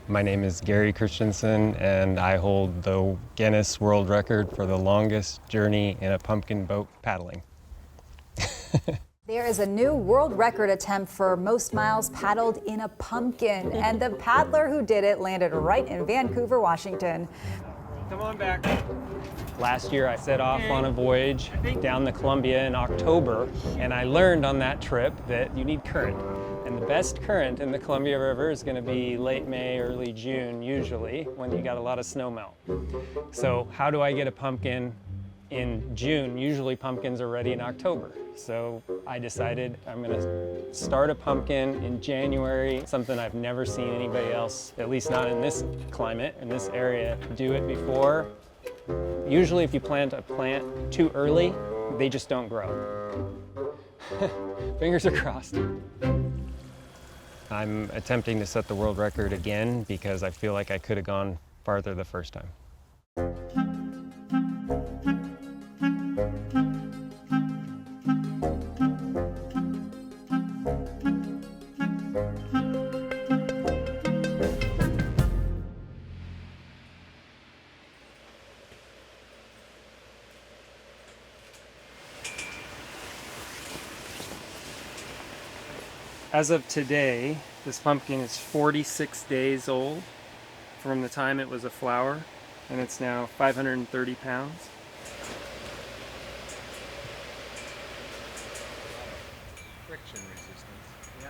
My name is Gary Kristensen, and I hold the Guinness World Record for the longest journey in a pumpkin boat paddling. There is a new world record attempt for most miles paddled in a pumpkin, and the paddler who did it landed right in Vancouver, Washington. Come on back. Last year I set off on a voyage down the Columbia in October, and I learned on that trip that you need current. And the best current in the Columbia River is going to be late May, early June, usually, when you got a lot of snow melt. So how do I get a pumpkin in June? Usually pumpkins are ready in October. So I decided I'm going to start a pumpkin in January, something I've never seen anybody else, at least not in this climate, in this area, do it before. Usually if you plant a plant too early, they just don't grow. Fingers are crossed. I'm attempting to set the world record again because I feel like I could have gone farther the first time. As of today, this pumpkin is 46 days old from the time it was a flower, and it's now 530 pounds. Friction resistance. Yeah.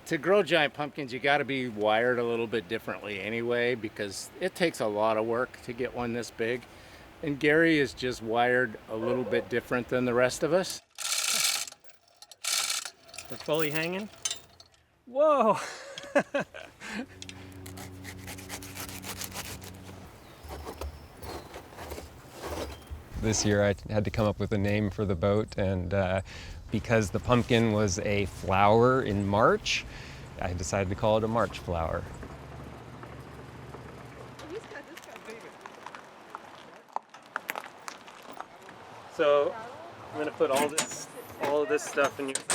To grow giant pumpkins, you got to be wired a little bit differently anyway, because it takes a lot of work to get one this big. And Gary is just wired a little bit different than the rest of us. They're fully hanging. Whoa! This year I had to come up with a name for the boat, and because the pumpkin was a flower in March, I decided to call it a March flower. So I'm gonna put all of this stuff in your phone.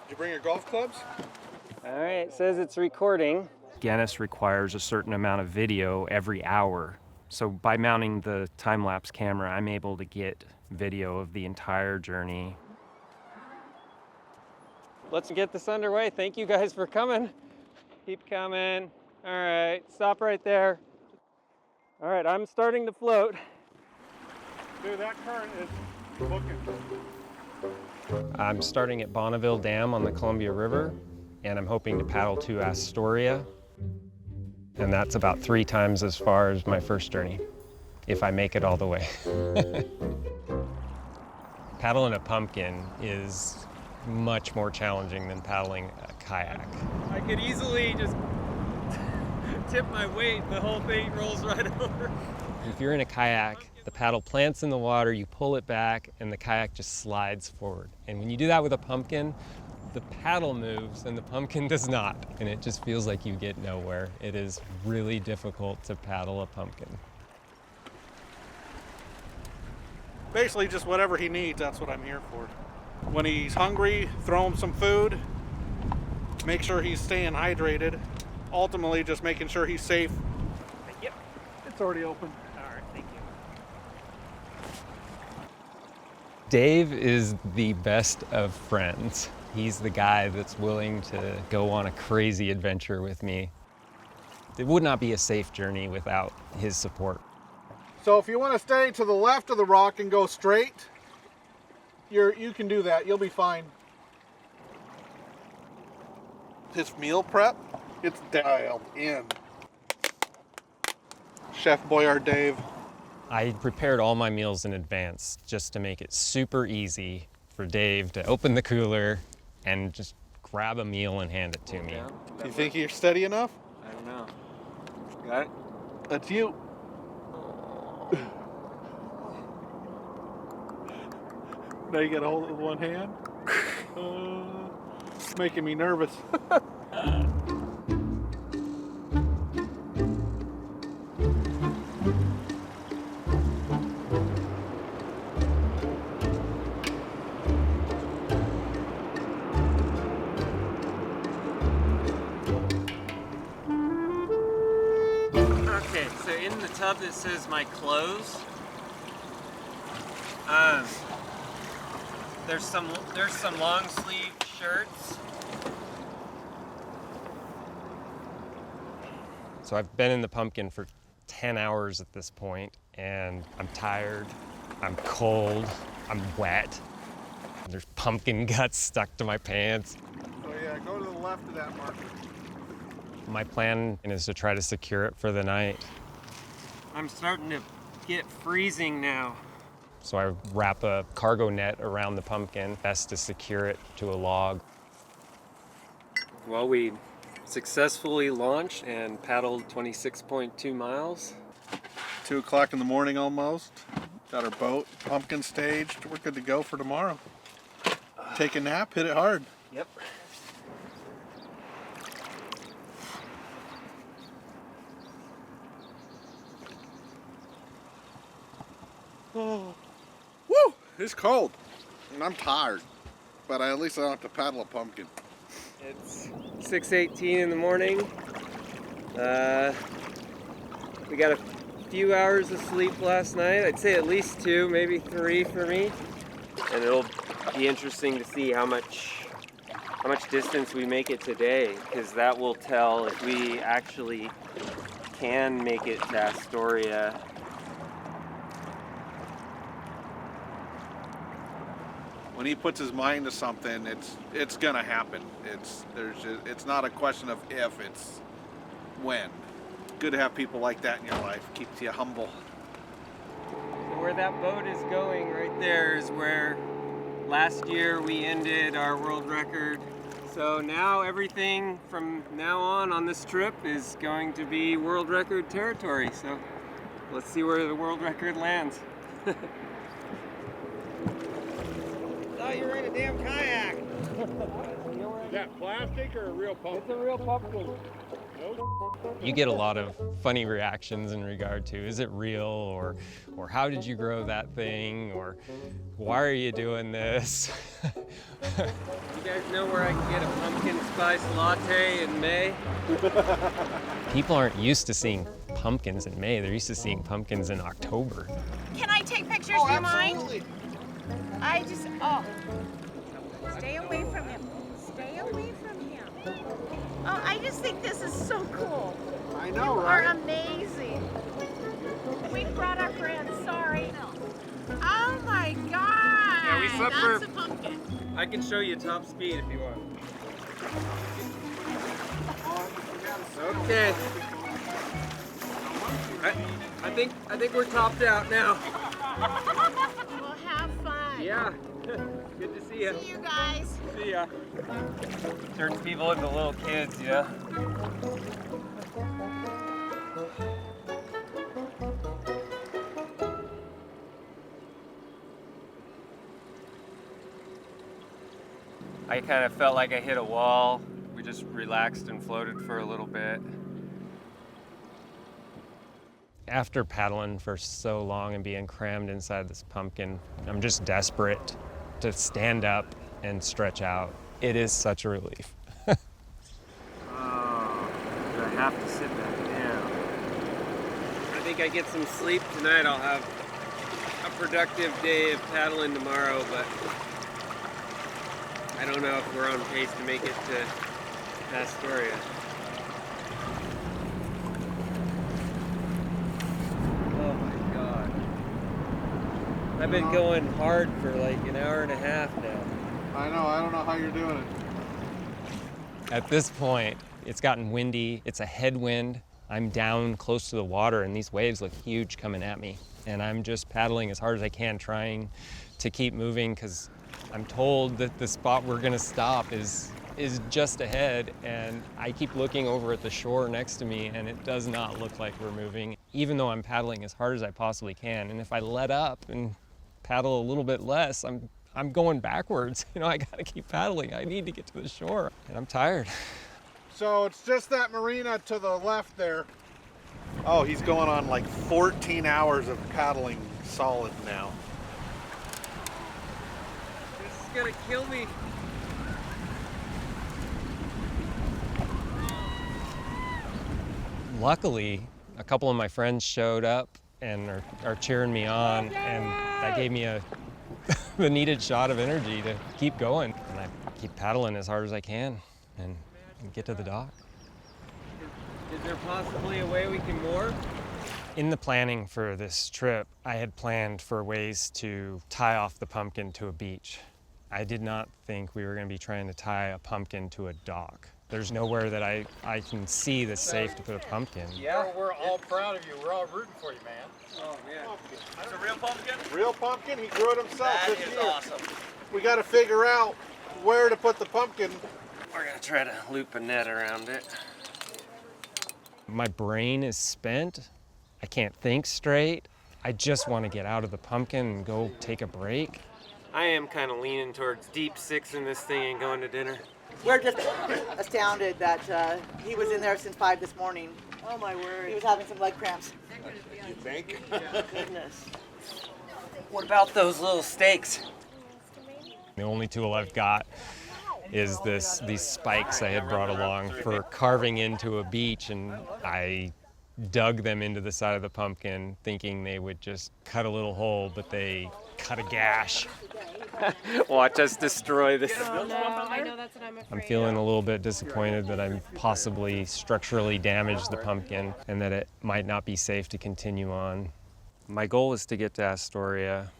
Did you bring your golf clubs? All right, it says it's recording. Guinness requires a certain amount of video every hour. So by mounting the time-lapse camera, I'm able to get video of the entire journey. Let's get this underway. Thank you guys for coming. Keep coming. All right, stop right there. All right, I'm starting to float. Dude, that current is booking. I'm starting at Bonneville Dam on the Columbia River, and I'm hoping to paddle to Astoria. And that's about 3 times as far as my first journey, if I make it all the way. Paddling a pumpkin is much more challenging than paddling a kayak. I could easily just tip my weight, the whole thing rolls right over. If you're in a kayak, the paddle plants in the water, you pull it back, and the kayak just slides forward. And when you do that with a pumpkin, the paddle moves and the pumpkin does not, and it just feels like you get nowhere. It is really difficult to paddle a pumpkin. Basically just whatever he needs, that's what I'm here for. When he's hungry, throw him some food, make sure he's staying hydrated, ultimately just making sure he's safe. Yep, It's already open. all right, thank you. Dave is the best of friends. He's the guy that's willing to go on a crazy adventure with me. It would not be a safe journey without his support. So if you want to stay to the left of the rock and go straight, you can do that. You'll be fine. His meal prep, it's dialed in. Chef Boyard Dave. I prepared all my meals in advance just to make it super easy for Dave to open the cooler and just grab a meal and hand it to me. Do you think you're steady enough? I don't know. Got it? That's you. Now you gotta hold it with one hand. It's making me nervous. Okay, so in the tub that says my clothes, there's some long sleeve shirts. So I've been in the pumpkin for 10 hours at this point, and I'm tired, I'm cold, I'm wet. There's pumpkin guts stuck to my pants. So yeah, go to the left of that marker. My plan is to try to secure it for the night. I'm starting to get freezing now. So I wrap a cargo net around the pumpkin, best to secure it to a log. Well, we successfully launched and paddled 26.2 miles. 2 o'clock in the morning almost. Got our boat, pumpkin staged. We're good to go for tomorrow. Take a nap, hit it hard. Yep. Oh. Woo! It's cold. And I'm tired. But at least I don't have to paddle a pumpkin. It's 6:18 in the morning. We got a few hours of sleep last night. I'd say at least 2, maybe 3 for me. And it'll be interesting to see how much distance we make it today, because that will tell if we actually can make it to Astoria. When he puts his mind to something, it's gonna happen. It's not a question of if, it's when. Good to have people like that in your life. Keeps you humble. So where that boat is going right there is where last year we ended our world record. So now everything from now on this trip is going to be world record territory. So let's see where the world record lands. Oh, you're in a damn kayak. Is that plastic or a real pumpkin? It's a real pumpkin. You get a lot of funny reactions in regard to, is it real, or how did you grow that thing, or why are you doing this? You guys know where I can get a pumpkin spice latte in May? People aren't used to seeing pumpkins in May. They're used to seeing pumpkins in October. Can I take pictures? Do you mind? Stay away from him. Stay away from him. Oh, I just think this is so cool. I know, You are amazing. We brought our friends, sorry. Oh my God. Yeah, we slept That's for- a pumpkin. I can show you top speed if you want. Okay. I think we're topped out now. Well, have fun. Yeah. Good to see you. See you guys. See ya. Turns people into little kids, yeah. I kind of felt like I hit a wall. We just relaxed and floated for a little bit. After paddling for so long and being crammed inside this pumpkin, I'm just desperate to stand up and stretch out. It is such a relief. Oh, I have to sit back down. I think I get some sleep tonight. I'll have a productive day of paddling tomorrow, but I don't know if we're on pace to make it to Astoria. Oh my God. I've been going hard for like an hour and a half now. I know, I don't know how you're doing it. At this point, it's gotten windy, it's a headwind. I'm down close to the water and these waves look huge coming at me. And I'm just paddling as hard as I can, trying to keep moving, because I'm told that the spot we're gonna stop is just ahead, and I keep looking over at the shore next to me and it does not look like we're moving, even though I'm paddling as hard as I possibly can. And if I let up and paddle a little bit less, I'm going backwards. You know, I gotta keep paddling. I need to get to the shore, and I'm tired. So it's just that marina to the left there. Oh, he's going on like 14 hours of paddling solid now. This is gonna kill me. Luckily, A couple of my friends showed up and are cheering me on, and that gave me the needed shot of energy to keep going. And I keep paddling as hard as I can and get to the dock. Is there possibly a way we can moor? In the planning for this trip, I had planned for ways to tie off the pumpkin to a beach. I did not think we were going to be trying to tie a pumpkin to a dock. There's nowhere that I can see that's safe to put a pumpkin. Yeah, we're all proud of you. We're all rooting for you, man. Oh, yeah. It's a real pumpkin? Real pumpkin, he grew it himself That this is year. awesome. We got to figure out where to put the pumpkin. We're gonna try to loop a net around it. My brain is spent. I can't think straight. I just want to get out of the pumpkin and go take a break. I am kind of leaning towards deep sixing this thing and going to dinner. We're just astounded that he was in there since 5 this morning. Oh my word. He was having some leg cramps. You think? Goodness. What about those little stakes? The only tool I've got is these spikes I had brought along for carving into a beach, and I dug them into the side of the pumpkin thinking they would just cut a little hole, but they cut a gash. Watch us destroy this. Oh, no, I know that's what I'm afraid I'm feeling a little bit disappointed that I'm possibly structurally damaged the pumpkin and that it might not be safe to continue on. My goal is to get to Astoria,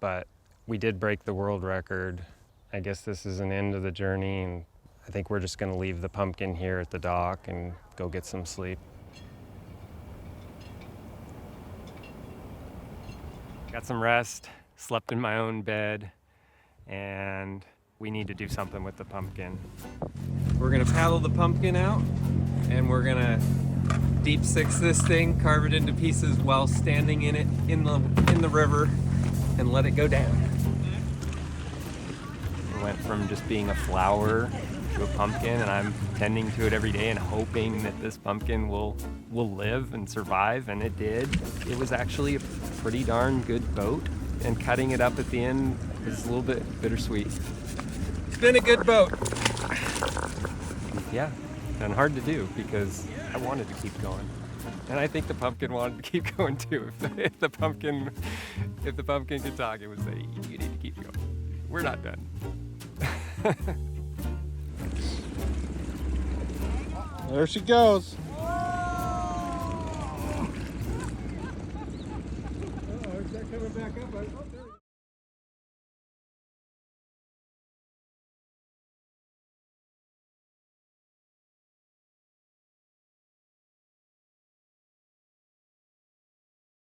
but we did break the world record. I guess this is an end of the journey, and I think we're just going to leave the pumpkin here at the dock and go get some sleep. Got some rest, slept in my own bed, and we need to do something with the pumpkin. We're gonna paddle the pumpkin out, and we're gonna deep six this thing, carve it into pieces while standing in it in the river, and let it go down. It went from just being a flower to a pumpkin, and I'm tending to it every day and hoping that this pumpkin will live and survive, and it did. It was actually a pretty darn good boat, and cutting it up at the end was a little bit bittersweet. It's been a good boat. Yeah, and hard to do because I wanted to keep going. And I think the pumpkin wanted to keep going too. If the pumpkin could talk, it would say, you need to keep going. We're not done. There she goes. Is that coming back up?